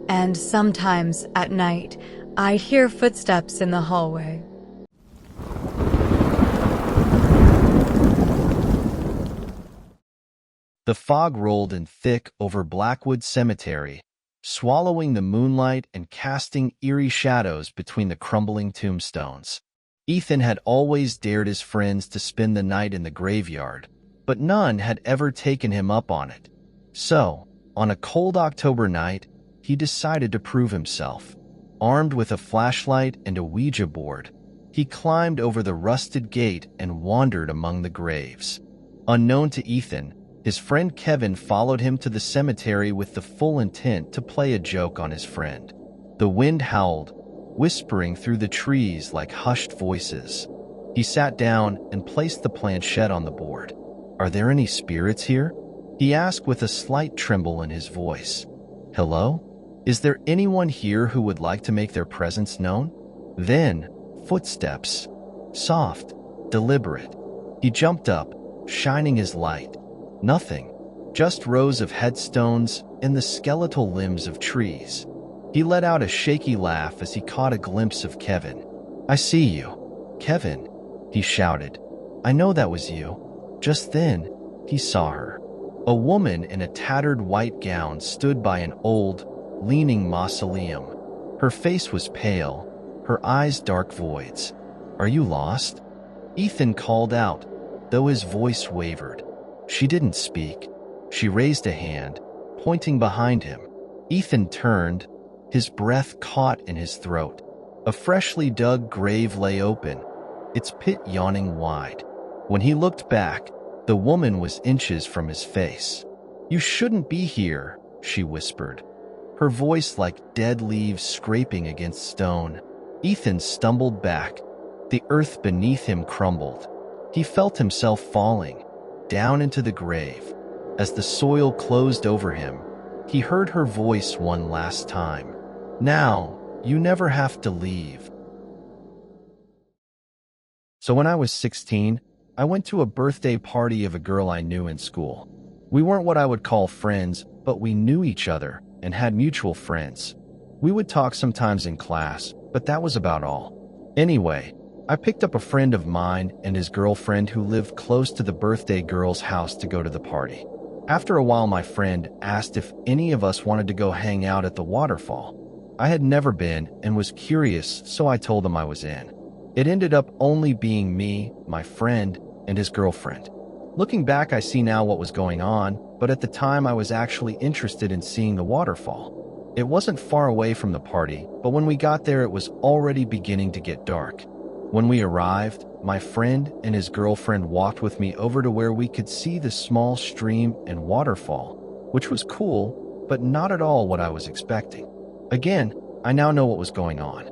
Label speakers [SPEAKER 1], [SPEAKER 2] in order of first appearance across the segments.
[SPEAKER 1] and sometimes at night, I'd hear footsteps in the hallway.
[SPEAKER 2] The fog rolled in thick over Blackwood Cemetery, swallowing the moonlight and casting eerie shadows between the crumbling tombstones. Ethan had always dared his friends to spend the night in the graveyard, but none had ever taken him up on it. So, on a cold October night, he decided to prove himself. Armed with a flashlight and a Ouija board, he climbed over the rusted gate and wandered among the graves. Unknown to Ethan, his friend Kevin followed him to the cemetery with the full intent to play a joke on his friend. The wind howled, whispering through the trees like hushed voices. He sat down and placed the planchette on the board. "Are there any spirits here?" he asked with a slight tremble in his voice. "Hello? Is there anyone here who would like to make their presence known?" Then, footsteps. Soft, deliberate. He jumped up, shining his light. Nothing, just rows of headstones and the skeletal limbs of trees. He let out a shaky laugh as he caught a glimpse of Kevin. "I see you, Kevin," he shouted. "I know that was you." Just then, he saw her. A woman in a tattered white gown stood by an old, leaning mausoleum. Her face was pale, her eyes dark voids. "Are you lost?" Ethan called out, though his voice wavered. She didn't speak. She raised a hand, pointing behind him. Ethan turned, his breath caught in his throat. A freshly dug grave lay open, its pit yawning wide. When he looked back, the woman was inches from his face. "You shouldn't be here," she whispered, her voice like dead leaves scraping against stone. Ethan stumbled back. The earth beneath him crumbled. He felt himself falling, down into the grave. As the soil closed over him, he heard her voice one last time. "Now, you never have to leave." So when I was 16, I went to a birthday party of a girl I knew in school. We weren't what I would call friends, but we knew each other and had mutual friends. We would talk sometimes in class, but that was about all. Anyway, I picked up a friend of mine and his girlfriend who lived close to the birthday girl's house to go to the party. After a while, my friend asked if any of us wanted to go hang out at the waterfall. I had never been and was curious, so I told him I was in. It ended up only being me, my friend, and his girlfriend. Looking back, I see now what was going on, but at the time I was actually interested in seeing the waterfall. It wasn't far away from the party, but when we got there it was already beginning to get dark. When we arrived, my friend and his girlfriend walked with me over to where we could see the small stream and waterfall, which was cool, but not at all what I was expecting. Again, I now know what was going on.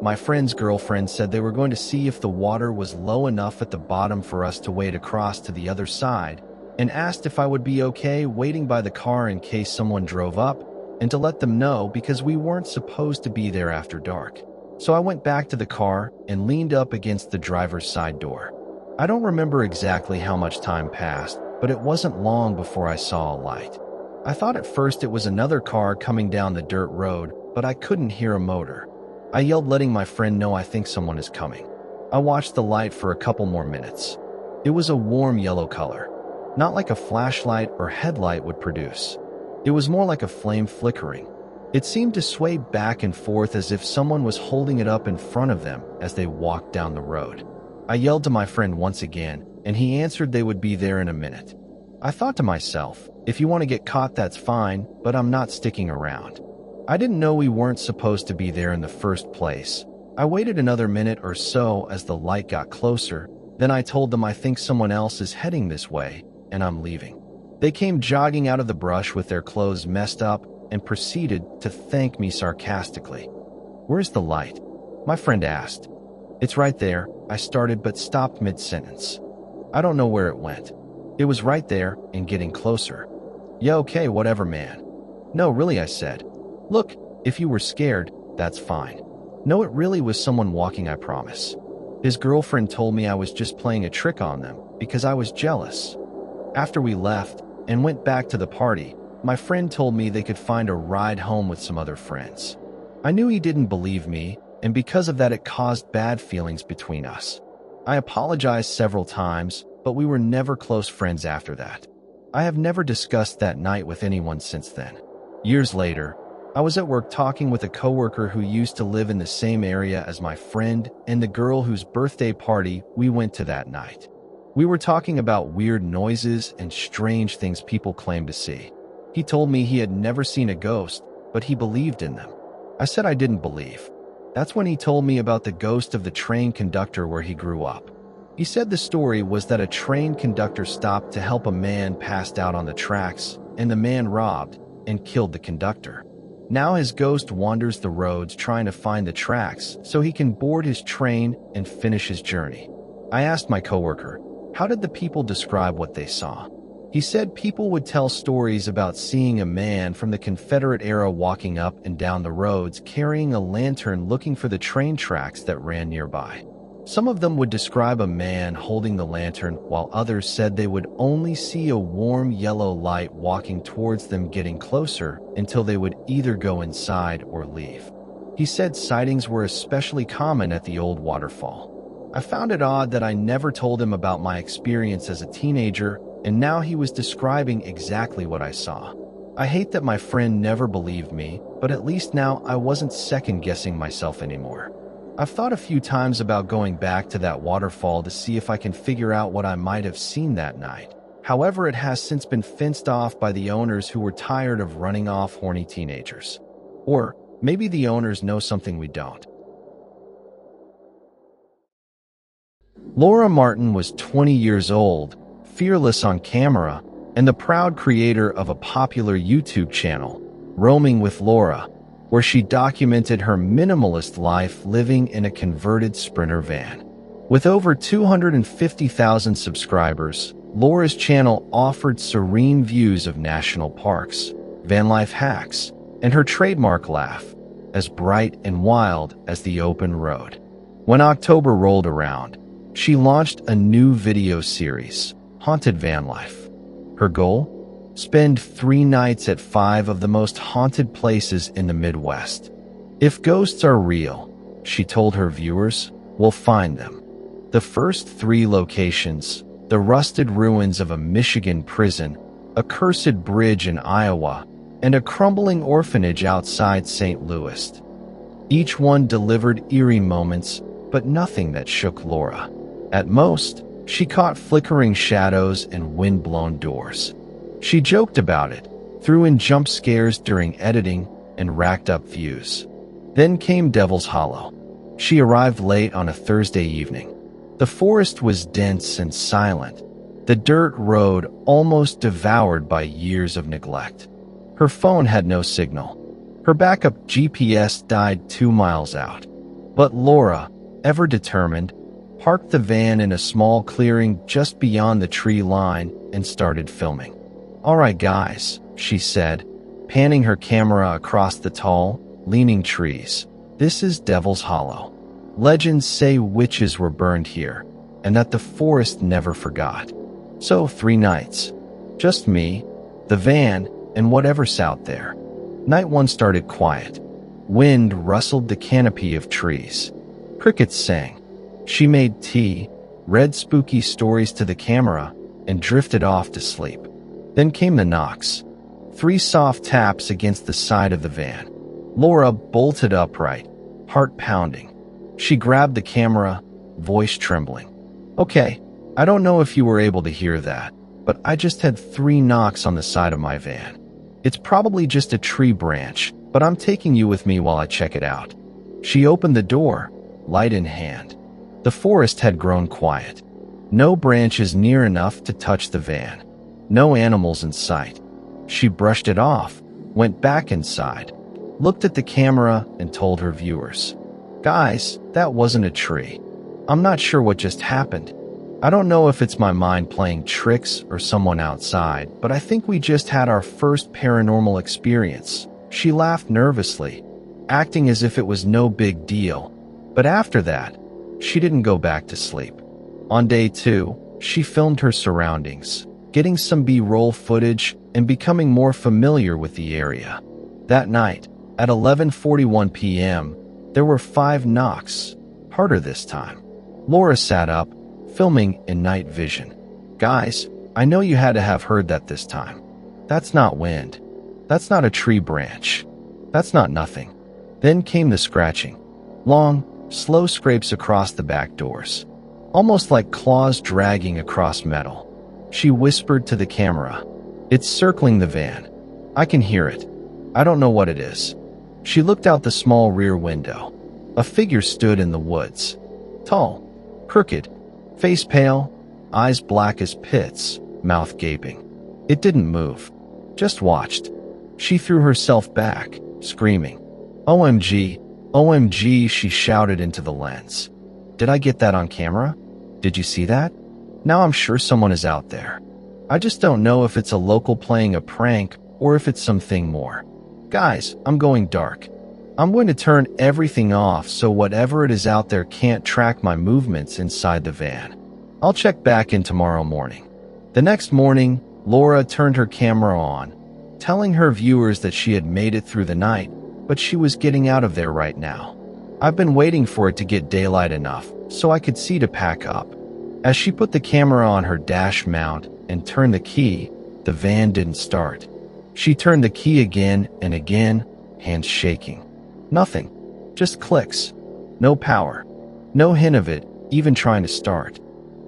[SPEAKER 2] My friend's girlfriend said they were going to see if the water was low enough at the bottom for us to wade across to the other side, and asked if I would be okay waiting by the car in case someone drove up, and to let them know because we weren't supposed to be there after dark. So I went back to the car and leaned up against the driver's side door. I don't remember exactly how much time passed, but it wasn't long before I saw a light. I thought at first it was another car coming down the dirt road, but I couldn't hear a motor. I yelled, letting my friend know I think someone is coming. I watched the light for a couple more minutes. It was a warm yellow color, not like a flashlight or headlight would produce. It was more like a flame flickering. It seemed to sway back and forth as if someone was holding it up in front of them as they walked down the road. I yelled to my friend once again, and he answered they would be there in a minute. I thought to myself, if you want to get caught, that's fine, but I'm not sticking around. I didn't know we weren't supposed to be there in the first place. I waited another minute or so as the light got closer. Then I told them I think someone else is heading this way, and I'm leaving. They came jogging out of the brush with their clothes messed up and proceeded to thank me sarcastically. "Where's the light?" my friend asked. "It's right there," I started but stopped mid-sentence. I don't know where it went. It was right there and getting closer. "Yeah, okay, whatever, man." "No, really," I said. "Look, if you were scared, that's fine." "No, it really was someone walking, I promise." His girlfriend told me I was just playing a trick on them because I was jealous. After we left and went back to the party, my friend told me they could find a ride home with some other friends. I knew he didn't believe me, and because of that it caused bad feelings between us. I apologized several times, but we were never close friends after that. I have never discussed that night with anyone since then. Years later, I was at work talking with a coworker who used to live in the same area as my friend and the girl whose birthday party we went to that night. We were talking about weird noises and strange things people claim to see. He told me he had never seen a ghost, but he believed in them. I said I didn't believe. That's when he told me about the ghost of the train conductor where he grew up. He said the story was that a train conductor stopped to help a man passed out on the tracks, and the man robbed and killed the conductor. Now his ghost wanders the roads trying to find the tracks so he can board his train and finish his journey. I asked my coworker, how did the people describe what they saw? He said people would tell stories about seeing a man from the Confederate era walking up and down the roads carrying a lantern looking for the train tracks that ran nearby. Some of them would describe a man holding the lantern, while others said they would only see a warm yellow light walking towards them, getting closer until they would either go inside or leave. He said sightings were especially common at the old waterfall. I found it odd that I never told him about my experience as a teenager, and now he was describing exactly what I saw. I hate that my friend never believed me, but at least now I wasn't second-guessing myself anymore. I've thought a few times about going back to that waterfall to see if I can figure out what I might have seen that night. However, it has since been fenced off by the owners who were tired of running off horny teenagers. Or maybe the owners know something we don't. Laura Martin was 20 years old, fearless on camera, and the proud creator of a popular YouTube channel, Roaming with Laura, where she documented her minimalist life living in a converted Sprinter van. With over 250,000 subscribers, Laura's channel offered serene views of national parks, van life hacks, and her trademark laugh, as bright and wild as the open road. When October rolled around, she launched a new video series, Haunted Van Life. Her goal? Spend 3 nights at 5 of the most haunted places in the Midwest. If ghosts are real, she told her viewers, we'll find them. The first 3 locations, the rusted ruins of a Michigan prison, a cursed bridge in Iowa, and a crumbling orphanage outside St. Louis. Each one delivered eerie moments, but nothing that shook Laura. At most, she caught flickering shadows and wind-blown doors. She joked about it, threw in jump scares during editing, and racked up views. Then came Devil's Hollow. She arrived late on a Thursday evening. The forest was dense and silent, the dirt road almost devoured by years of neglect. Her phone had no signal. Her backup GPS died 2 miles out. But Laura, ever determined, parked the van in a small clearing just beyond the tree line and started filming. "All right, guys," she said, panning her camera across the tall, leaning trees. "This is Devil's Hollow. Legends say witches were burned here, and that the forest never forgot. So 3 nights. Just me, the van, and whatever's out there." Night 1 started quiet. Wind rustled the canopy of trees. Crickets sang. She made tea, read spooky stories to the camera, and drifted off to sleep. Then came the knocks. 3 soft taps against the side of the van. Laura bolted upright, heart pounding. She grabbed the camera, voice trembling. "Okay, I don't know if you were able to hear that, but I just had 3 knocks on the side of my van. It's probably just a tree branch, but I'm taking you with me while I check it out." She opened the door, light in hand. The forest had grown quiet. No branches near enough to touch the van. No animals in sight. She brushed it off, went back inside, looked at the camera, and told her viewers, "Guys, that wasn't a tree. I'm not sure what just happened. I don't know if it's my mind playing tricks or someone outside, but I think we just had our first paranormal experience." She laughed nervously, acting as if it was no big deal. But after that, she didn't go back to sleep. On day 2, she filmed her surroundings. getting some B-roll footage, and becoming more familiar with the area. That night, at 11:41 p.m., there were 5 knocks, harder this time. Laura sat up, filming in night vision. Guys, I know you had to have heard that this time. That's not wind. That's not a tree branch. That's not nothing. Then came the scratching. Long, slow scrapes across the back doors, almost like claws dragging across metal. She whispered to the camera, "It's circling the van. I can hear it. I don't know what it is." She looked out the small rear window. A figure stood in the woods. Tall, crooked, face pale, eyes black as pits, mouth gaping. It didn't move, just watched. She threw herself back, screaming. "OMG, OMG," she shouted into the lens. "Did I get that on camera? Did you see that? Now I'm sure someone is out there. I just don't know if it's a local playing a prank or if it's something more. Guys, I'm going dark. I'm going to turn everything off so whatever it is out there can't track my movements inside the van. I'll check back in tomorrow morning." The next morning, Laura turned her camera on, telling her viewers that she had made it through the night, but she was getting out of there right now. "I've been waiting for it to get daylight enough so I could see to pack up." As she put the camera on her dash mount and turned the key, the van didn't start. She turned the key again and again, hands shaking. Nothing. Just clicks. No power. No hint of it even trying to start.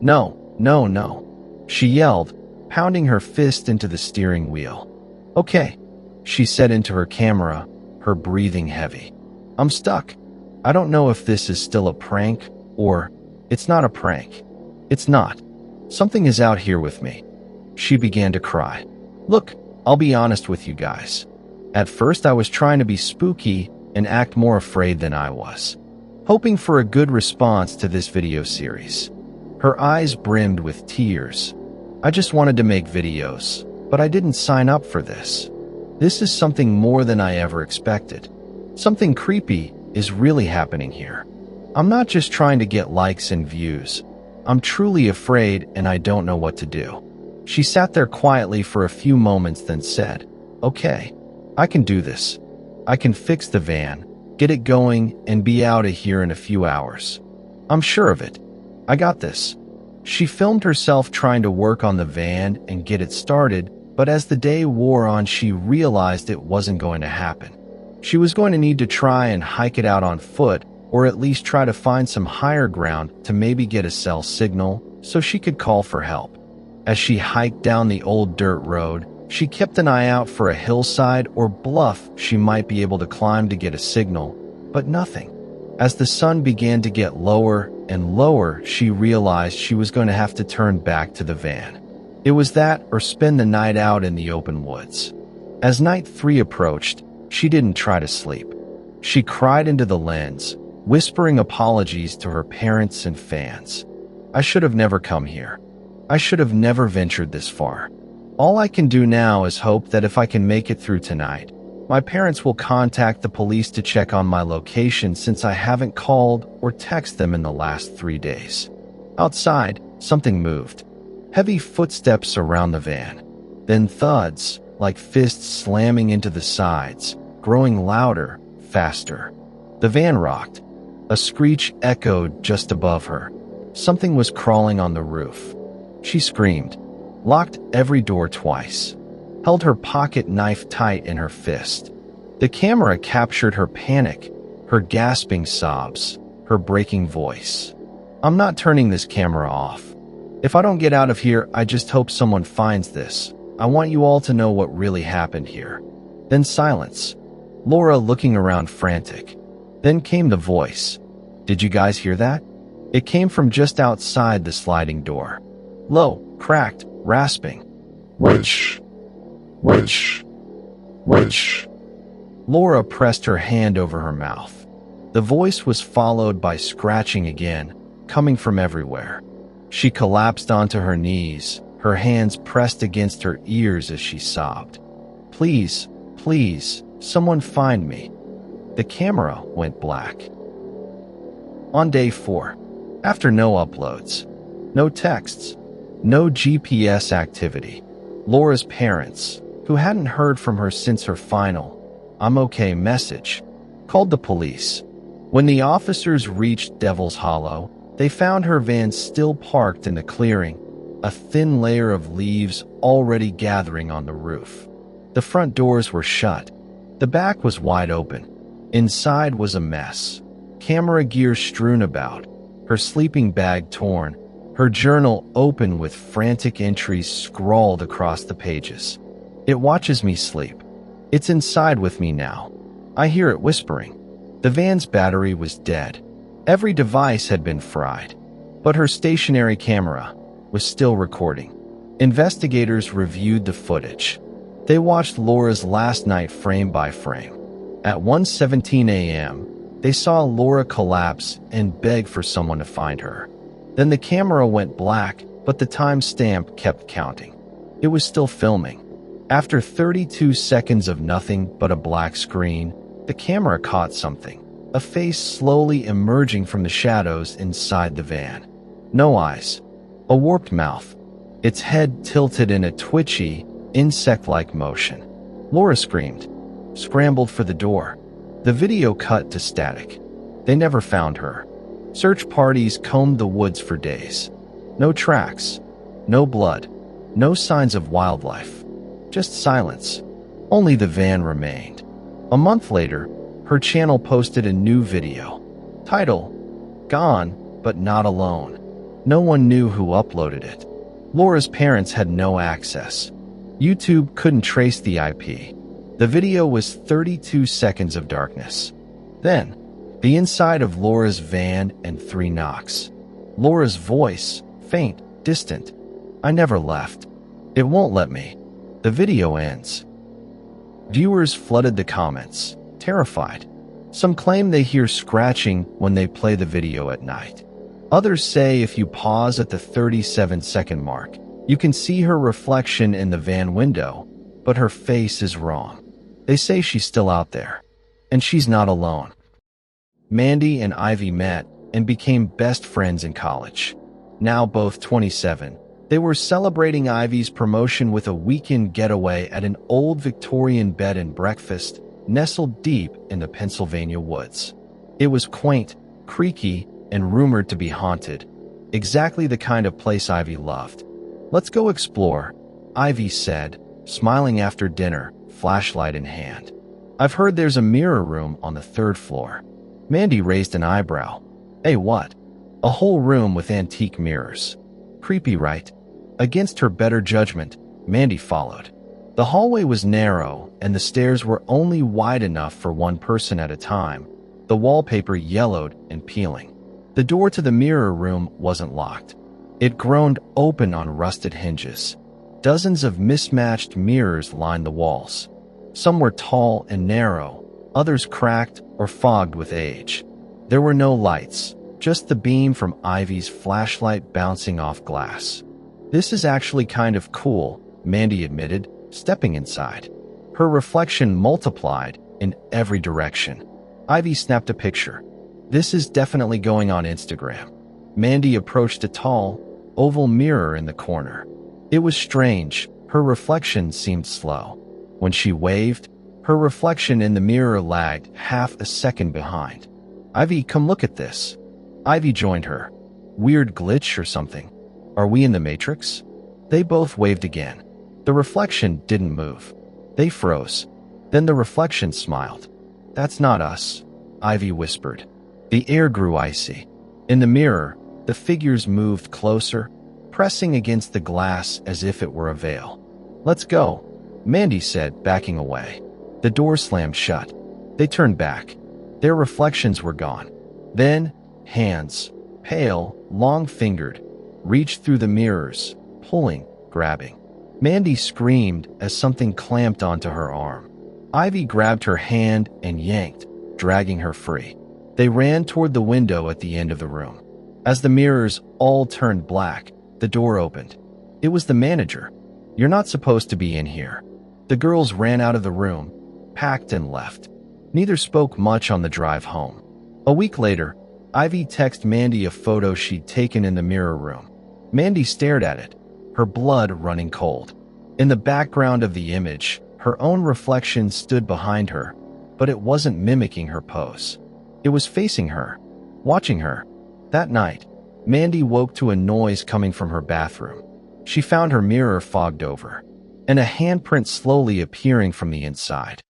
[SPEAKER 2] "No, no, no," she yelled, pounding her fist into the steering wheel. "Okay," she said into her camera, her breathing heavy. "I'm stuck. I don't know if this is still a prank or it's not a prank. It's not. Something is out here with me." She began to cry. "Look, I'll be honest with you guys. At first I was trying to be spooky and act more afraid than I was, hoping for a good response to this video series." Her eyes brimmed with tears. "I just wanted to make videos, but I didn't sign up for this. This is something more than I ever expected. Something creepy is really happening here. I'm not just trying to get likes and views. I'm truly afraid and I don't know what to do." She sat there quietly for a few moments, then said, "Okay, I can do this. I can fix the van, get it going, and be out of here in a few hours. I'm sure of it. I got this." She filmed herself trying to work on the van and get it started, but as the day wore on, she realized it wasn't going to happen. She was going to need to try and hike it out on foot, or at least try to find some higher ground to maybe get a cell signal so she could call for help. As she hiked down the old dirt road, she kept an eye out for a hillside or bluff she might be able to climb to get a signal, but nothing. As the sun began to get lower and lower, she realized she was going to have to turn back to the van. It was that or spend the night out in the open woods. As night 3 approached, she didn't try to sleep. She cried into the lens, whispering apologies to her parents and fans. "I should have never come here. I should have never ventured this far. All I can do now is hope that if I can make it through tonight, my parents will contact the police to check on my location since I haven't called or texted them in the last 3 days." Outside, something moved. Heavy footsteps around the van. Then thuds, like fists slamming into the sides, growing louder, faster. The van rocked. A screech echoed just above her. Something was crawling on the roof. She screamed, locked every door twice, held her pocket knife tight in her fist. The camera captured her panic, her gasping sobs, her breaking voice. "I'm not turning this camera off. If I don't get out of here, I just hope someone finds this. I want you all to know what really happened here." Then silence. Laura looking around frantic. Then came the voice. "Did you guys hear that?" It came from just outside the sliding door. Low, cracked, rasping.
[SPEAKER 3] Witch. Witch. Witch.
[SPEAKER 2] Laura pressed her hand over her mouth. The voice was followed by scratching again, coming from everywhere. She collapsed onto her knees, her hands pressed against her ears as she sobbed. "Please, please, someone find me." The camera went black. On day 4, after no uploads, no texts, No GPS activity. Laura's parents, who hadn't heard from her since her final "I'm okay" message, called the police. When the officers reached Devil's Hollow, they found her van still parked in the clearing, a thin layer of leaves already gathering on the roof. The front doors were shut. The back was wide open. Inside was a mess. Camera gear strewn about, her sleeping bag torn, her journal open with frantic entries scrawled across the pages. It watches me sleep. It's inside with me now. I hear it whispering. The van's battery was dead. Every device had been fried, but her stationary camera was still recording. Investigators reviewed the footage. They watched Laura's last night frame by frame. At 1:17 a.m., they saw Laura collapse and beg for someone to find her. Then the camera went black, but the timestamp kept counting. It was still filming. After 32 seconds of nothing but a black screen, the camera caught something. A face slowly emerging from the shadows inside the van. No eyes. A warped mouth. Its head tilted in a twitchy, insect-like motion. Laura screamed, scrambled for the door. The video cut to static. They never found her. Search parties combed the woods for days. No tracks. No blood. No signs of wildlife. Just silence. Only the van remained. A month later, her channel posted a new video. Title: Gone, but not alone. No one knew who uploaded it. Laura's parents had no access. YouTube couldn't trace the IP. The video was 32 seconds of darkness. Then, the inside of Laura's van and 3 knocks. Laura's voice, faint, distant. I never left. It won't let me. The video ends. Viewers flooded the comments, terrified. Some claim they hear scratching when they play the video at night. Others say if you pause at the 37-second mark, you can see her reflection in the van window, but her face is wrong. They say she's still out there, and she's not alone. Mandy and Ivy met and became best friends in college. Now both 27, they were celebrating Ivy's promotion with a weekend getaway at an old Victorian bed and breakfast nestled deep in the Pennsylvania woods. It was quaint, creaky, and rumored to be haunted. Exactly the kind of place Ivy loved. "Let's go explore," Ivy said, smiling after dinner, flashlight in hand. "I've heard there's a mirror room on the 3rd floor. Mandy raised an eyebrow. "Hey, what?" "A whole room with antique mirrors." "Creepy, right?" Against her better judgment, Mandy followed. The hallway was narrow, and the stairs were only wide enough for one person at a time, the wallpaper yellowed and peeling. The door to the mirror room wasn't locked. It groaned open on rusted hinges. Dozens of mismatched mirrors lined the walls. Some were tall and narrow, others cracked or fogged with age. There were no lights, just the beam from Ivy's flashlight bouncing off glass. "This is actually kind of cool," Mandy admitted, stepping inside. Her reflection multiplied in every direction. Ivy snapped a picture. "This is definitely going on Instagram." Mandy approached a tall, oval mirror in the corner. It was strange. Her reflection seemed slow. When she waved, her reflection in the mirror lagged half a second behind. "Ivy, come look at this." Ivy joined her. "Weird glitch or something? Are we in the Matrix?" They both waved again. The reflection didn't move. They froze. Then the reflection smiled. "That's not us," Ivy whispered. The air grew icy. In the mirror, the figures moved closer, pressing against the glass as if it were a veil. "Let's go," Mandy said, backing away. The door slammed shut. They turned back. Their reflections were gone. Then, hands, pale, long-fingered, reached through the mirrors, pulling, grabbing. Mandy screamed as something clamped onto her arm. Ivy grabbed her hand and yanked, dragging her free. They ran toward the window at the end of the room. As the mirrors all turned black, the door opened. It was the manager. "You're not supposed to be in here." The girls ran out of the room, packed and left. Neither spoke much on the drive home. A week later, Ivy texted Mandy a photo she'd taken in the mirror room. Mandy stared at it, her blood running cold. In the background of the image, her own reflection stood behind her, but it wasn't mimicking her pose. It was facing her, watching her. That night, Mandy woke to a noise coming from her bathroom. She found her mirror fogged over, and a handprint slowly appearing from the inside.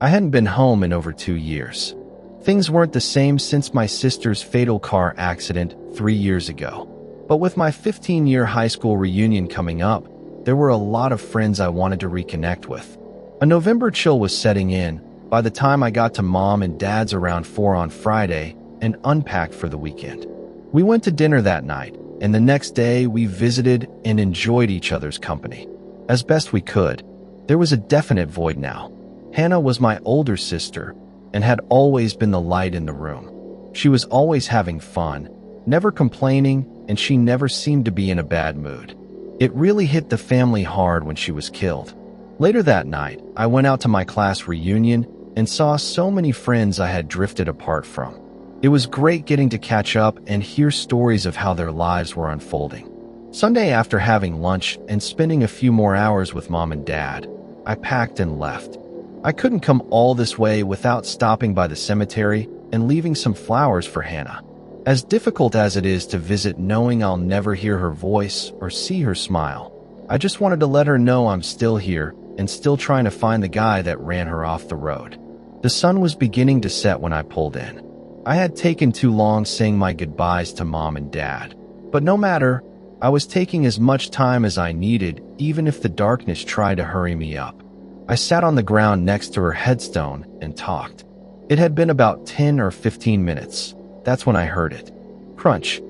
[SPEAKER 2] I hadn't been home in over 2 years. Things weren't the same since my sister's fatal car accident 3 years ago. But with my 15-year high school reunion coming up, there were a lot of friends I wanted to reconnect with. A November chill was setting in by the time I got to Mom and Dad's around 4 on Friday and unpacked for the weekend. We went to dinner that night, and the next day we visited and enjoyed each other's company. As best we could. There was a definite void now. Hannah was my older sister and had always been the light in the room. She was always having fun, never complaining, and she never seemed to be in a bad mood. It really hit the family hard when she was killed. Later that night, I went out to my class reunion and saw so many friends I had drifted apart from. It was great getting to catch up and hear stories of how their lives were unfolding. Sunday, after having lunch and spending a few more hours with Mom and Dad, I packed and left. I couldn't come all this way without stopping by the cemetery and leaving some flowers for Hannah. As difficult as it is to visit knowing I'll never hear her voice or see her smile, I just wanted to let her know I'm still here and still trying to find the guy that ran her off the road. The sun was beginning to set when I pulled in. I had taken too long saying my goodbyes to Mom and Dad, but no matter, I was taking as much time as I needed, even if the darkness tried to hurry me up. I sat on the ground next to her headstone and talked. It had been about 10 or 15 minutes. That's when I heard it. Crunch.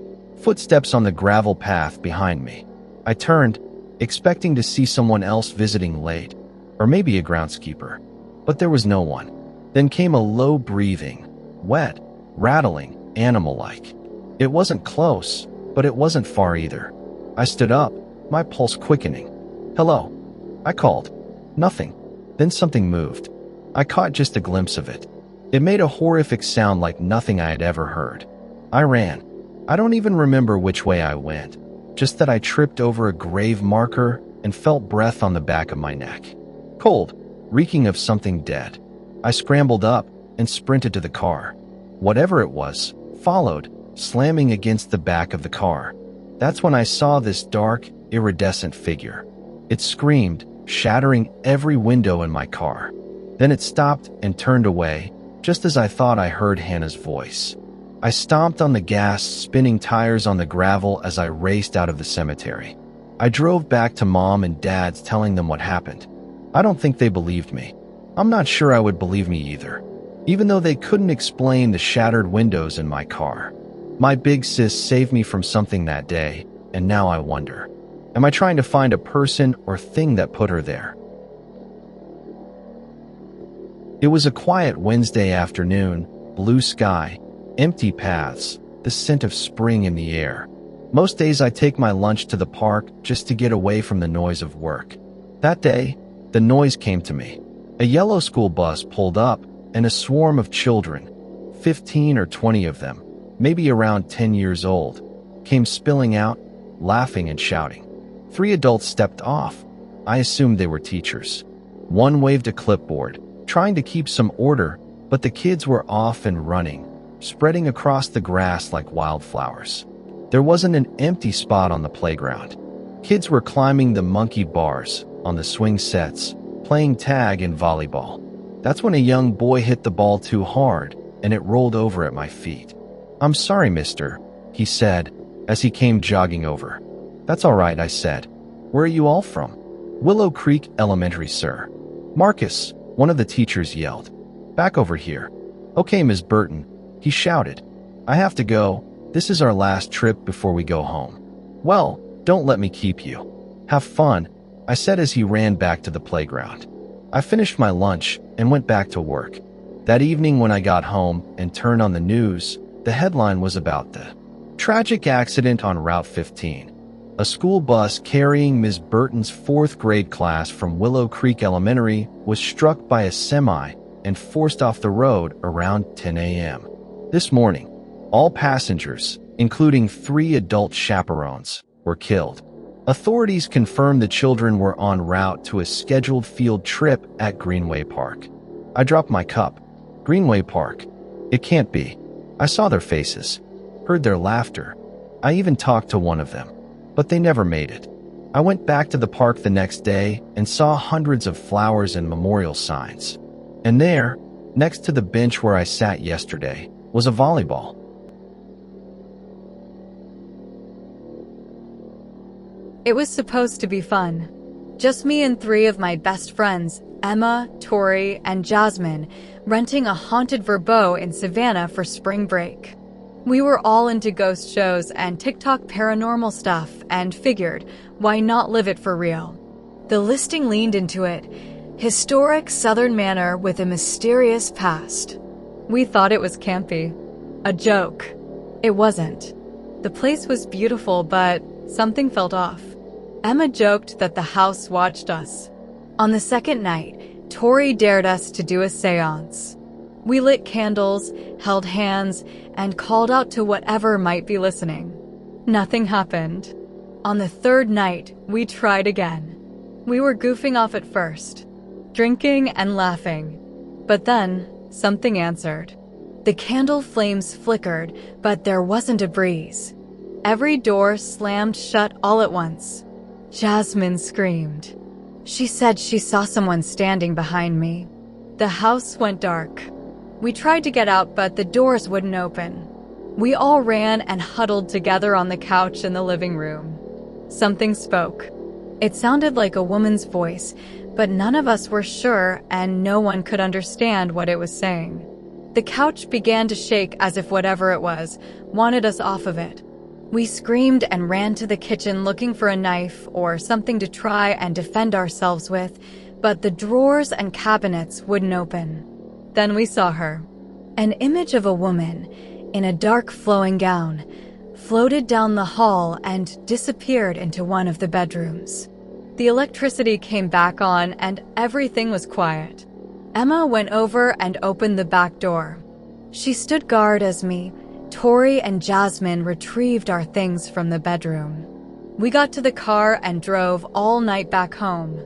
[SPEAKER 2] Footsteps on the gravel path behind me. I turned, expecting to see someone else visiting late, or maybe a groundskeeper. But there was no one. Then came a low breathing, wet, rattling, animal-like. It wasn't close, but it wasn't far either. I stood up, my pulse quickening. "Hello," I called. Nothing. Then something moved. I caught just a glimpse of it. It made a horrific sound like nothing I had ever heard. I ran. I don't even remember which way I went, just that I tripped over a grave marker and felt breath on the back of my neck. Cold, reeking of something dead. I scrambled up and sprinted to the car. Whatever it was, followed, slamming against the back of the car. That's when I saw this dark, iridescent figure. It screamed, shattering every window in my car. Then it stopped and turned away, just as I thought I heard Hannah's voice. I stomped on the gas, spinning tires on the gravel as I raced out of the cemetery. I drove back to Mom and Dad's, telling them what happened. I don't think they believed me. I'm not sure I would believe me either, even though they couldn't explain the shattered windows in my car. My big sis saved me from something that day, and now I wonder, am I trying to find a person or thing that put her there? It was a quiet Wednesday afternoon, blue sky, empty paths, the scent of spring in the air. Most days I take my lunch to the park just to get away from the noise of work. That day, the noise came to me. A yellow school bus pulled up, and a swarm of children, 15 or 20 of them, maybe around 10 years old, came spilling out, laughing and shouting. 3 adults stepped off. I assumed they were teachers. One waved a clipboard, trying to keep some order, but the kids were off and running, spreading across the grass like wildflowers. There wasn't an empty spot on the playground. Kids were climbing the monkey bars, on the swing sets, playing tag and volleyball. That's when a young boy hit the ball too hard, and it rolled over at my feet. "I'm sorry, mister," he said, as he came jogging over. "That's all right," I said. "Where are you all from?" "Willow Creek Elementary, sir." "Marcus," one of the teachers yelled. "Back over here." "Okay, Ms. Burton," he shouted. "I have to go. This is our last trip before we go home." "Well, don't let me keep you." "Have fun," I said as he ran back to the playground. I finished my lunch and went back to work. That evening when I got home and turned on the news, the headline was about the tragic accident on Route 15. A school bus carrying Ms. Burton's 4th grade class from Willow Creek Elementary was struck by a semi and forced off the road around 10 a.m. This morning, all passengers, including 3 adult chaperones, were killed. Authorities confirmed the children were en route to a scheduled field trip at Greenway Park. I dropped my cup. Greenway Park. It can't be. I saw their faces, heard their laughter. I even talked to one of them, but they never made it. I went back to the park the next day and saw hundreds of flowers and memorial signs. And there, next to the bench where I sat yesterday, was a volleyball.
[SPEAKER 1] It was supposed to be fun. Just me and 3 of my best friends, Emma, Tori, and Jasmine, renting a haunted Verbo in Savannah for spring break. We were all into ghost shows and TikTok paranormal stuff and figured, why not live it for real? The listing leaned into it. Historic Southern manor with a mysterious past. We thought it was campy. A joke. It wasn't. The place was beautiful, but something felt off. Emma joked that the house watched us. On the second night, Tori dared us to do a seance. We lit candles, held hands, and called out to whatever might be listening. Nothing happened. On the third night, we tried again. We were goofing off at first, drinking and laughing. But then, something answered. The candle flames flickered, but there wasn't a breeze. Every door slammed shut all at once. Jasmine screamed. She said she saw someone standing behind me. The house went dark. We tried to get out, but the doors wouldn't open. We all ran and huddled together on the couch in the living room. Something spoke. It sounded like a woman's voice, but none of us were sure and no one could understand what it was saying. The couch began to shake as if whatever it was wanted us off of it. We screamed and ran to the kitchen looking for a knife or something to try and defend ourselves with, but the drawers and cabinets wouldn't open. Then we saw her. An image of a woman in a dark flowing gown floated down the hall and disappeared into one of the bedrooms. The electricity came back on and everything was quiet. Emma went over and opened the back door. She stood guard as me, Tori, and Jasmine retrieved our things from the bedroom. We got to the car and drove all night back home.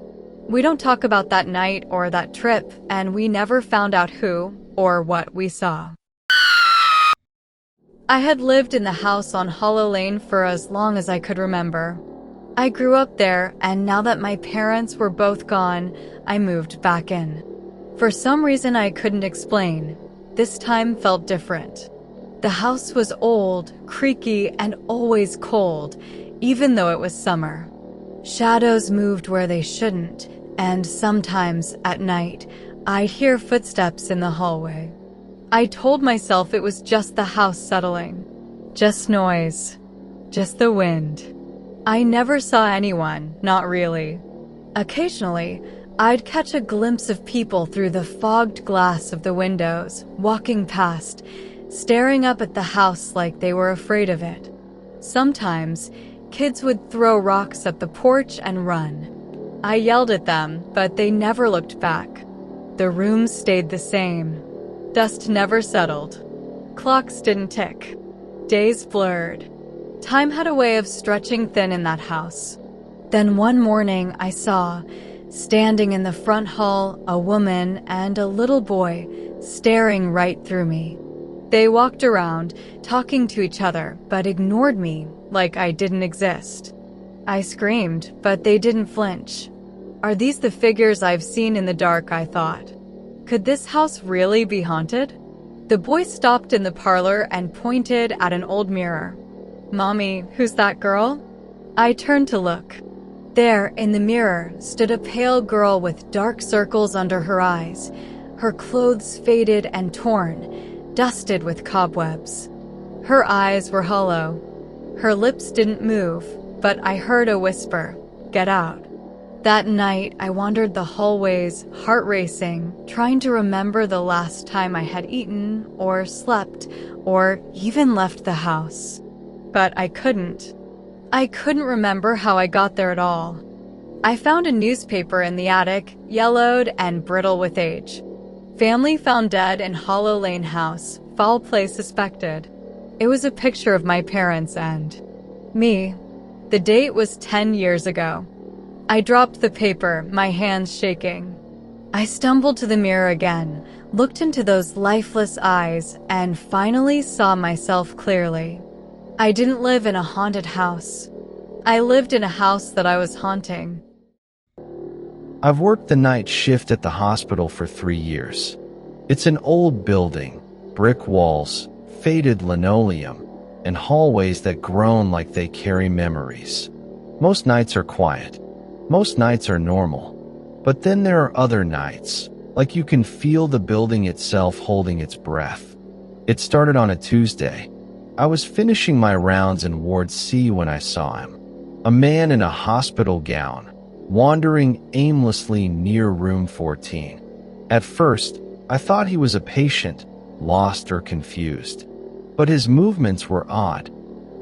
[SPEAKER 1] We don't talk about that night or that trip, and we never found out who or what we saw. I had lived in the house on Hollow Lane for as long as I could remember. I grew up there, and now that my parents were both gone, I moved back in. For some reason I couldn't explain, this time felt different. The house was old, creaky, and always cold, even though it was summer. Shadows moved where they shouldn't, and sometimes, at night, I'd hear footsteps in the hallway. I told myself it was just the house settling. Just noise. Just the wind. I never saw anyone, not really. Occasionally, I'd catch a glimpse of people through the fogged glass of the windows, walking past, staring up at the house like they were afraid of it. Sometimes, kids would throw rocks at the porch and run. I yelled at them, but they never looked back. The room stayed the same. Dust never settled. Clocks didn't tick. Days blurred. Time had a way of stretching thin in that house. Then one morning I saw, standing in the front hall, a woman and a little boy staring right through me. They walked around, talking to each other, but ignored me like I didn't exist. I screamed, but they didn't flinch. Are these the figures I've seen in the dark, I thought. Could this house really be haunted? The boy stopped in the parlor and pointed at an old mirror. Mommy, who's that girl? I turned to look. There, in the mirror, stood a pale girl with dark circles under her eyes, her clothes faded and torn, dusted with cobwebs. Her eyes were hollow. Her lips didn't move, but I heard a whisper, "Get out." That night, I wandered the hallways, heart racing, trying to remember the last time I had eaten, or slept, or even left the house. But I couldn't. I couldn't remember how I got there at all. I found a newspaper in the attic, yellowed and brittle with age. Family found dead in Hollow Lane house, foul play suspected. It was a picture of my parents and me. The date was 10 years ago. I dropped the paper, my hands shaking. I stumbled to the mirror again, looked into those lifeless eyes, and finally saw myself clearly. I didn't live in a haunted house. I lived in a house that I was haunting.
[SPEAKER 2] I've worked the night shift at the hospital for 3 years. It's an old building, brick walls, faded linoleum, and hallways that groan like they carry memories. Most nights are quiet. Most nights are normal. But then there are other nights, like you can feel the building itself holding its breath. It started on a Tuesday. I was finishing my rounds in Ward C when I saw him. A man in a hospital gown, wandering aimlessly near room 14. At first, I thought he was a patient, lost or confused. But his movements were odd.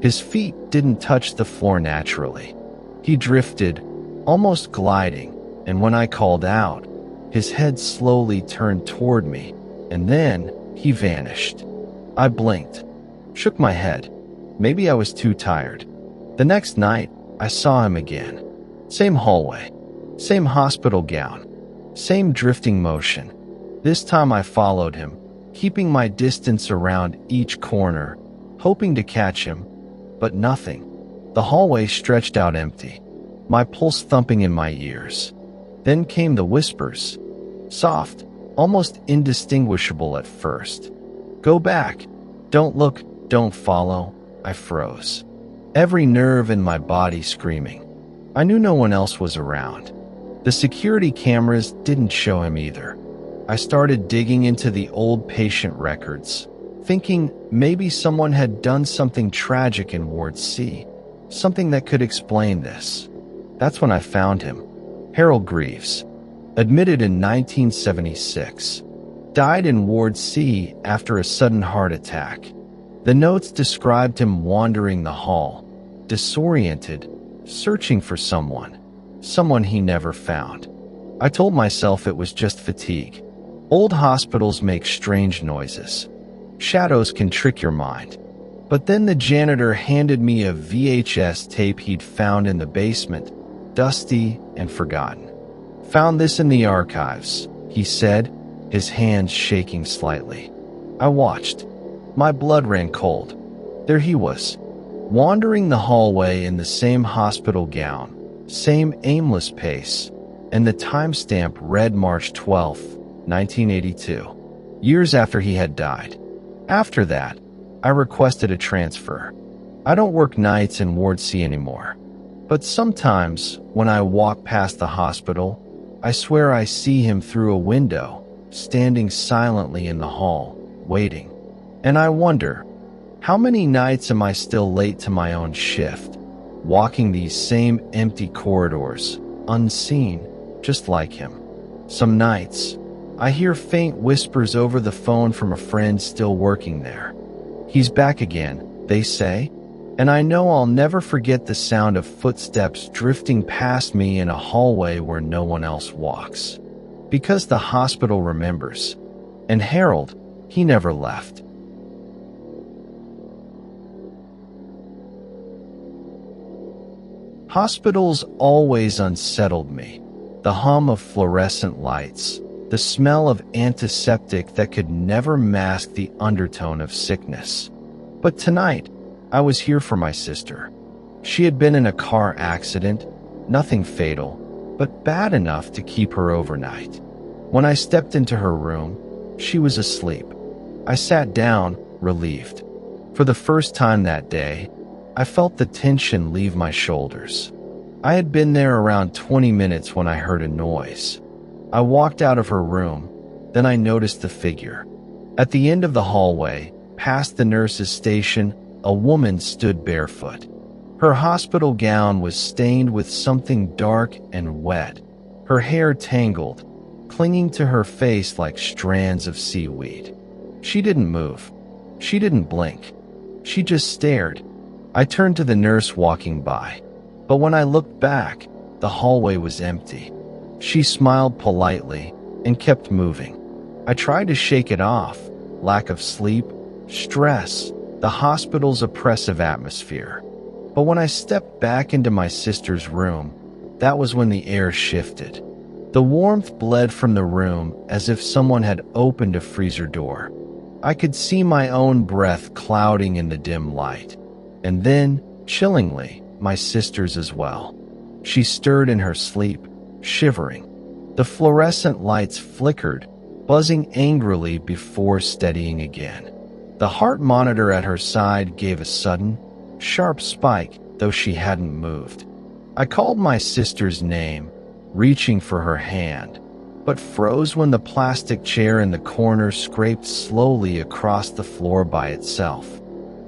[SPEAKER 2] His feet didn't touch the floor naturally. He drifted, almost gliding, and when I called out, his head slowly turned toward me, and then he vanished. I blinked, shook my head. Maybe I was too tired. The next night, I saw him again. Same hallway, same hospital gown, same drifting motion. This time I followed him, keeping my distance around each corner, hoping to catch him, but nothing. The hallway stretched out empty, my pulse thumping in my ears. Then came the whispers, soft, almost indistinguishable at first. Go back. Don't look, don't follow. I froze, every nerve in my body screaming. I knew no one else was around. The security cameras didn't show him either. I started digging into the old patient records, thinking maybe someone had done something tragic in Ward C, something that could explain this. That's when I found him. Harold Greaves, admitted in 1976, died in Ward C after a sudden heart attack. The notes described him wandering the hall, disoriented, searching for someone he never found. I told myself it was just fatigue. Old hospitals make strange noises. Shadows can trick your mind. But then the janitor handed me a VHS tape he'd found in the basement, dusty and forgotten. Found this in the archives, he said, his hands shaking slightly. I watched. My blood ran cold. There he was, wandering the hallway in the same hospital gown, same aimless pace, and the timestamp read March 12th, 1982, years after he had died. After that, I requested a transfer. I don't work nights in Ward C anymore. But sometimes, when I walk past the hospital, I swear I see him through a window, standing silently in the hall, waiting. And I wonder, how many nights am I still late to my own shift, walking these same empty corridors, unseen, just like him? Some nights, I hear faint whispers over the phone from a friend still working there. He's back again, they say, and I know I'll never forget the sound of footsteps drifting past me in a hallway where no one else walks. Because the hospital remembers. And Harold, he never left. Hospitals always unsettled me. The hum of fluorescent lights, the smell of antiseptic that could never mask the undertone of sickness. But tonight, I was here for my sister. She had been in a car accident, nothing fatal, but bad enough to keep her overnight. When I stepped into her room, she was asleep. I sat down, relieved. For the first time that day, I felt the tension leave my shoulders. I had been there around 20 minutes when I heard a noise. I walked out of her room, then I noticed the figure. At the end of the hallway, past the nurse's station, a woman stood barefoot. Her hospital gown was stained with something dark and wet, her hair tangled, clinging to her face like strands of seaweed. She didn't move. She didn't blink. She just stared. I turned to the nurse walking by, but when I looked back, the hallway was empty. She smiled politely and kept moving. I tried to shake it off. Lack of sleep, stress, the hospital's oppressive atmosphere. But when I stepped back into my sister's room, that was when the air shifted. The warmth bled from the room as if someone had opened a freezer door. I could see my own breath clouding in the dim light. And then, chillingly, my sister's as well. She stirred in her sleep, shivering. The fluorescent lights flickered, buzzing angrily before steadying again. The heart monitor at her side gave a sudden, sharp spike, though she hadn't moved. I called my sister's name, reaching for her hand, but froze when the plastic chair in the corner scraped slowly across the floor by itself.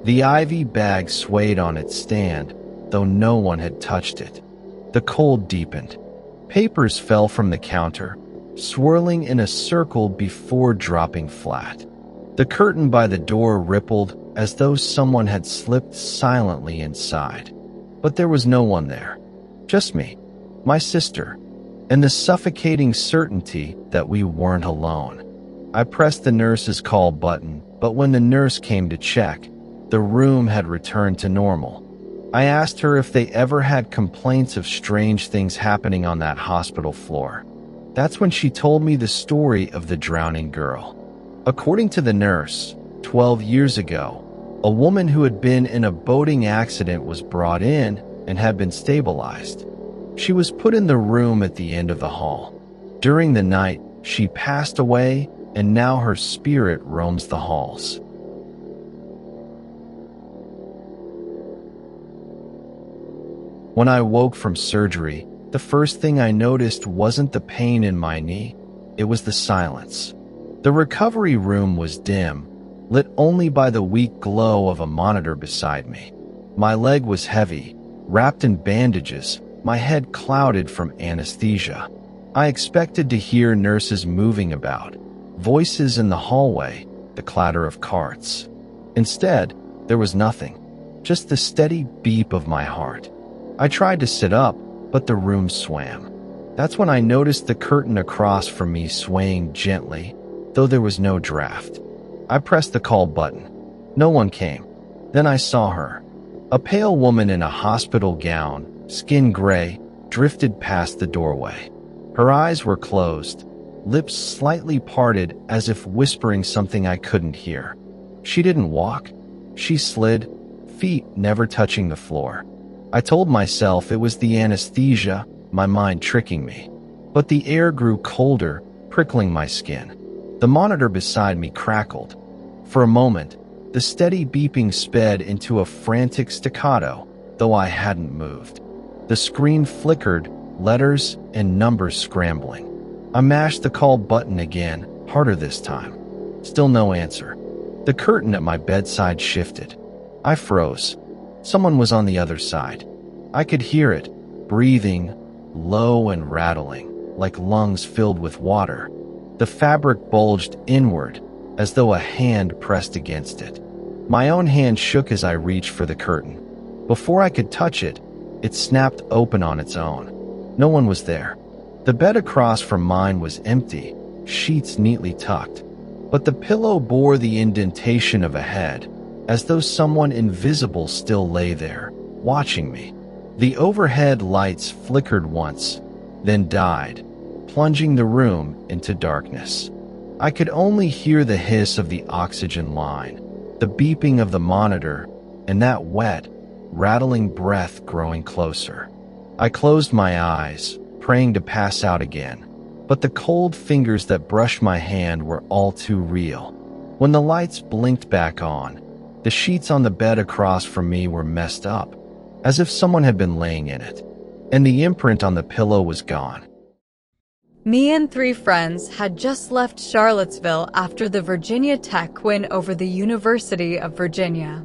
[SPEAKER 2] The IV bag swayed on its stand, though no one had touched it. The cold deepened. Papers fell from the counter, swirling in a circle before dropping flat. The curtain by the door rippled as though someone had slipped silently inside. But there was no one there. Just me, my sister, and the suffocating certainty that we weren't alone. I pressed the nurse's call button, but when the nurse came to check, the room had returned to normal. I asked her if they ever had complaints of strange things happening on that hospital floor. That's when she told me the story of the drowning girl. According to the nurse, 12 years ago, a woman who had been in a boating accident was brought in and had been stabilized. She was put in the room at the end of the hall. During the night, she passed away, and now her spirit roams the halls. When I woke from surgery, the first thing I noticed wasn't the pain in my knee, it was the silence. The recovery room was dim, lit only by the weak glow of a monitor beside me. My leg was heavy, wrapped in bandages, my head clouded from anesthesia. I expected to hear nurses moving about, voices in the hallway, the clatter of carts. Instead, there was nothing, just the steady beep of my heart. I tried to sit up, but the room swam. That's when I noticed the curtain across from me swaying gently, though there was no draft. I pressed the call button. No one came. Then I saw her. A pale woman in a hospital gown, skin gray, drifted past the doorway. Her eyes were closed, lips slightly parted as if whispering something I couldn't hear. She didn't walk. She slid, feet never touching the floor. I told myself it was the anesthesia, my mind tricking me. But the air grew colder, prickling my skin. The monitor beside me crackled. For a moment, the steady beeping sped into a frantic staccato, though I hadn't moved. The screen flickered, letters and numbers scrambling. I mashed the call button again, harder this time. Still no answer. The curtain at my bedside shifted. I froze. Someone was on the other side. I could hear it, breathing, low and rattling, like lungs filled with water. The fabric bulged inward, as though a hand pressed against it. My own hand shook as I reached for the curtain. Before I could touch it, it snapped open on its own. No one was there. The bed across from mine was empty, sheets neatly tucked. But the pillow bore the indentation of a head, as though someone invisible still lay there, watching me. The overhead lights flickered once, then died, plunging the room into darkness. I could only hear the hiss of the oxygen line, the beeping of the monitor, and that wet, rattling breath growing closer. I closed my eyes, praying to pass out again, but the cold fingers that brushed my hand were all too real. When the lights blinked back on, the sheets on the bed across from me were messed up, as if someone had been laying in it, and the imprint on the pillow was gone.
[SPEAKER 1] Me and 3 friends had just left Charlottesville after the Virginia Tech win over the University of Virginia.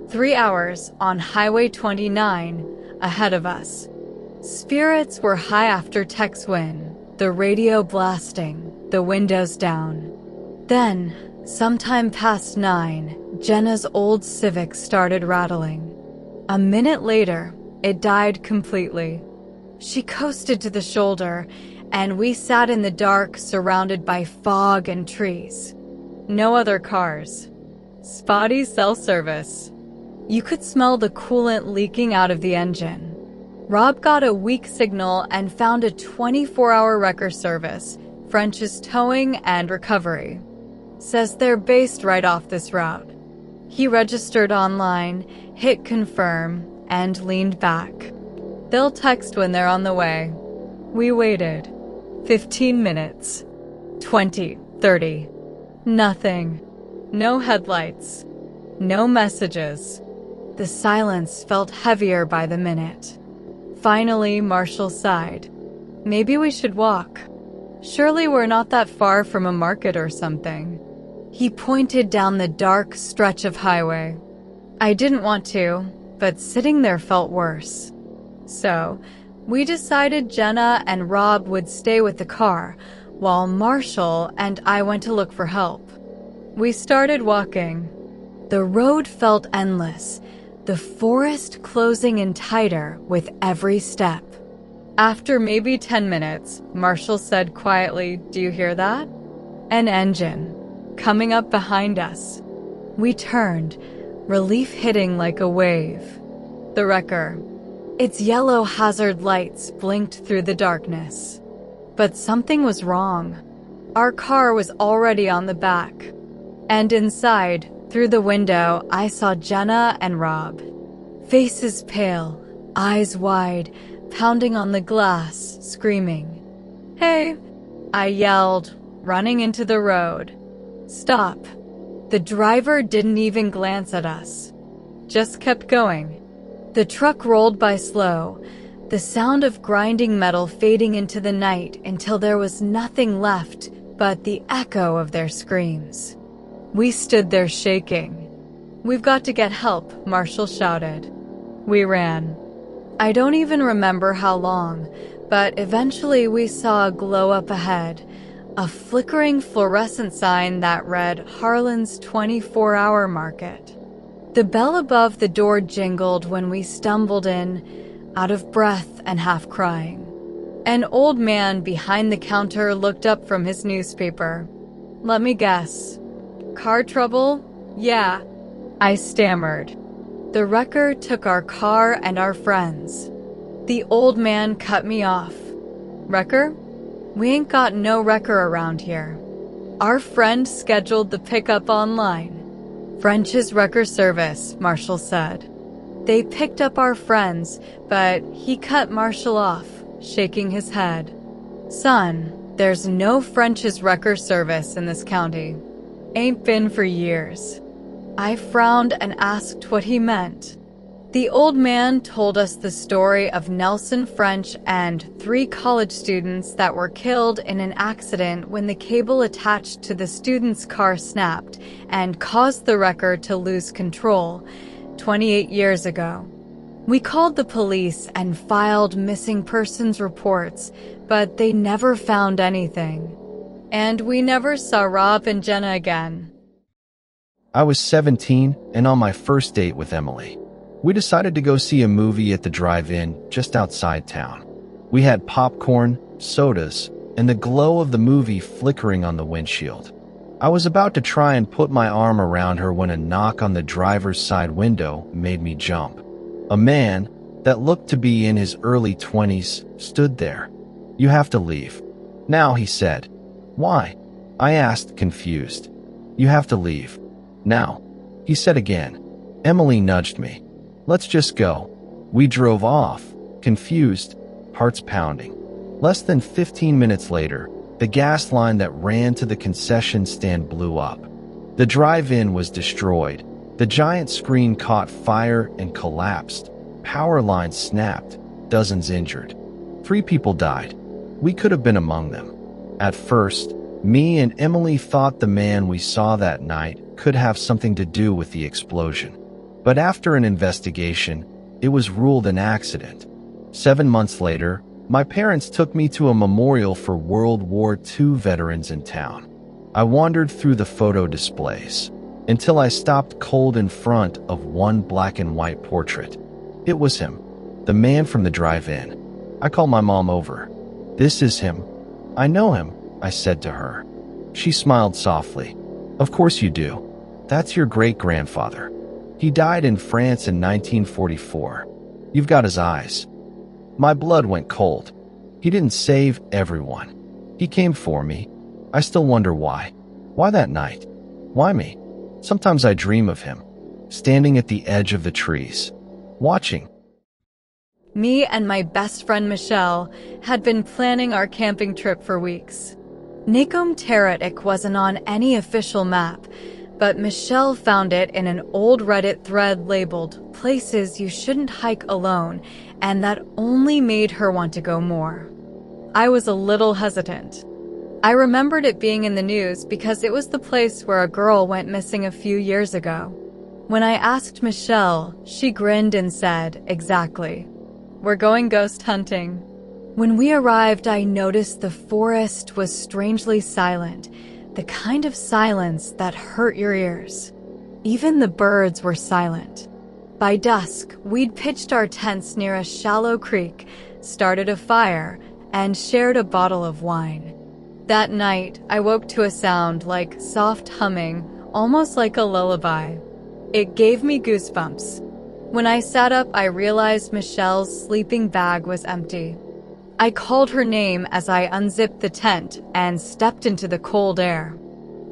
[SPEAKER 1] 3 hours on Highway 29 ahead of us. Spirits were high after Tech's win, the radio blasting, the windows down. Then, sometime past 9, Jenna's old Civic started rattling. A minute later, it died completely. She coasted to the shoulder, and we sat in the dark surrounded by fog and trees. No other cars. Spotty cell service. You could smell the coolant leaking out of the engine. Rob got a weak signal and found a 24-hour wrecker service, French's Towing and Recovery. Says they're based right off this route. He registered online, hit confirm, and leaned back. They'll text when they're on the way. We waited. 15 minutes. 20, 30. Nothing. No headlights. No messages. The silence felt heavier by the minute. Finally, Marshall sighed. Maybe we should walk. Surely we're not that far from a market or something. He pointed down the dark stretch of highway. I didn't want to, but sitting there felt worse. So, we decided Jenna and Rob would stay with the car, while Marshall and I went to look for help. We started walking. The road felt endless, the forest closing in tighter with every step. After maybe 10 minutes, Marshall said quietly, "Do you hear that?" An engine, coming up behind us. We turned, relief hitting like a wave. The wrecker. Its yellow hazard lights blinked through the darkness. But something was wrong. Our car was already on the back. And inside, through the window, I saw Jenna and Rob. Faces pale, eyes wide, pounding on the glass, screaming. "Hey!" I yelled, running into the road. "Stop." The driver didn't even glance at us. Just kept going. The truck rolled by slow, the sound of grinding metal fading into the night until there was nothing left but the echo of their screams. We stood there shaking. "We've got to get help," Marshall shouted. We ran. I don't even remember how long, but eventually we saw a glow up ahead, a flickering fluorescent sign that read Harlan's 24-hour market. The bell above the door jingled when we stumbled in, out of breath and half crying. An old man behind the counter looked up from his newspaper. "Let me guess. Car trouble?" "Yeah," I stammered. The wrecker took our car and our friends. The old man cut me off. "Wrecker? We ain't got no wrecker around here. Our friend scheduled the pickup online." "French's wrecker service," Marshall said. They picked up our friends, but he cut Marshall off, shaking his head. "Son, there's no French's wrecker service in this county. Ain't been for years." I frowned and asked what he meant. The old man told us the story of Nelson French and 3 college students that were killed in an accident when the cable attached to the student's car snapped and caused the wrecker to lose control 28 years ago. We called the police and filed missing persons reports, but they never found anything. And we never saw Rob and Jenna again.
[SPEAKER 2] I was 17 and on my first date with Emily. We decided to go see a movie at the drive-in just outside town. We had popcorn, sodas, and the glow of the movie flickering on the windshield. I was about to try and put my arm around her when a knock on the driver's side window made me jump. A man that looked to be in his early 20s stood there. "You have to leave now," he said. "Why?" I asked, confused. "You have to leave now," he said again. Emily nudged me. "Let's just go." We drove off, confused, hearts pounding. Less than 15 minutes later, the gas line that ran to the concession stand blew up. The drive-in was destroyed. The giant screen caught fire and collapsed. Power lines snapped, dozens injured. 3 people died. We could have been among them. At first, me and Emily thought the man we saw that night could have something to do with the explosion. But after an investigation, it was ruled an accident. 7 months later, my parents took me to a memorial for World War II veterans in town. I wandered through the photo displays until I stopped cold in front of one black and white portrait. It was him, the man from the drive-in. I called my mom over. "This is him. I know him," I said to her. She smiled softly. "Of course you do. That's your great-grandfather." He died in France in 1944. You've got his eyes. My blood went cold. He didn't save everyone. He came for me. I still wonder why. Why that night? Why me? Sometimes I dream of him, standing at the edge of the trees, watching.
[SPEAKER 1] Me and my best friend Michelle had been planning our camping trip for weeks. Nikom Taratik wasn't on any official map, but Michelle found it in an old Reddit thread labeled "Places You Shouldn't Hike Alone," and that only made her want to go more. I was a little hesitant. I remembered it being in the news because it was the place where a girl went missing a few years ago. When I asked Michelle, she grinned and said, "Exactly. We're going ghost hunting." When we arrived, I noticed the forest was strangely silent, the kind of silence that hurt your ears. Even the birds were silent. By dusk, we'd pitched our tents near a shallow creek, started a fire, and shared a bottle of wine. That night, I woke to a sound like soft humming, almost like a lullaby. It gave me goosebumps. When I sat up, I realized Michelle's sleeping bag was empty. I called her name as I unzipped the tent and stepped into the cold air.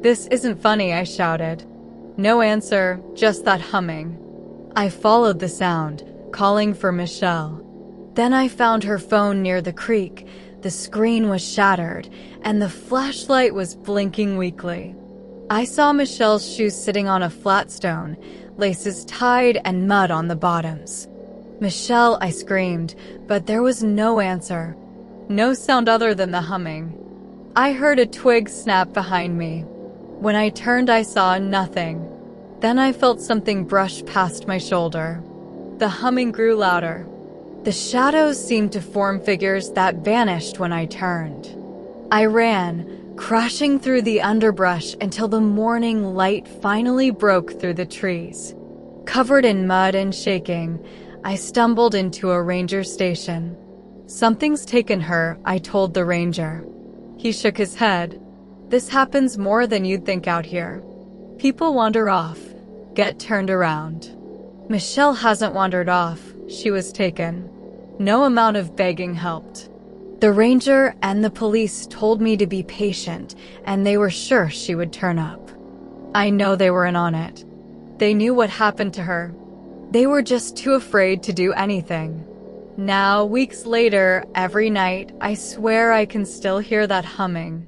[SPEAKER 1] "This isn't funny," I shouted. No answer, just that humming. I followed the sound, calling for Michelle. Then I found her phone near the creek. The screen was shattered, and the flashlight was blinking weakly. I saw Michelle's shoes sitting on a flat stone, laces tied and mud on the bottoms. "Michelle," I screamed, but there was no answer. No sound other than the humming. I heard a twig snap behind me. When I turned, I saw nothing. Then I felt something brush past my shoulder. The humming grew louder. The shadows seemed to form figures that vanished when I turned. I ran, crashing through the underbrush until the morning light finally broke through the trees. Covered in mud and shaking, I stumbled into a ranger station. "Something's taken her," I told the ranger. He shook his head. "This happens more than you'd think out here. People wander off, get turned around. Michelle hasn't wandered off, she was taken. No amount of begging helped." The ranger and the police told me to be patient, and they were sure she would turn up. I know they weren't on it. They knew what happened to her. They were just too afraid to do anything. Now, weeks later, every night, I swear I can still hear that humming.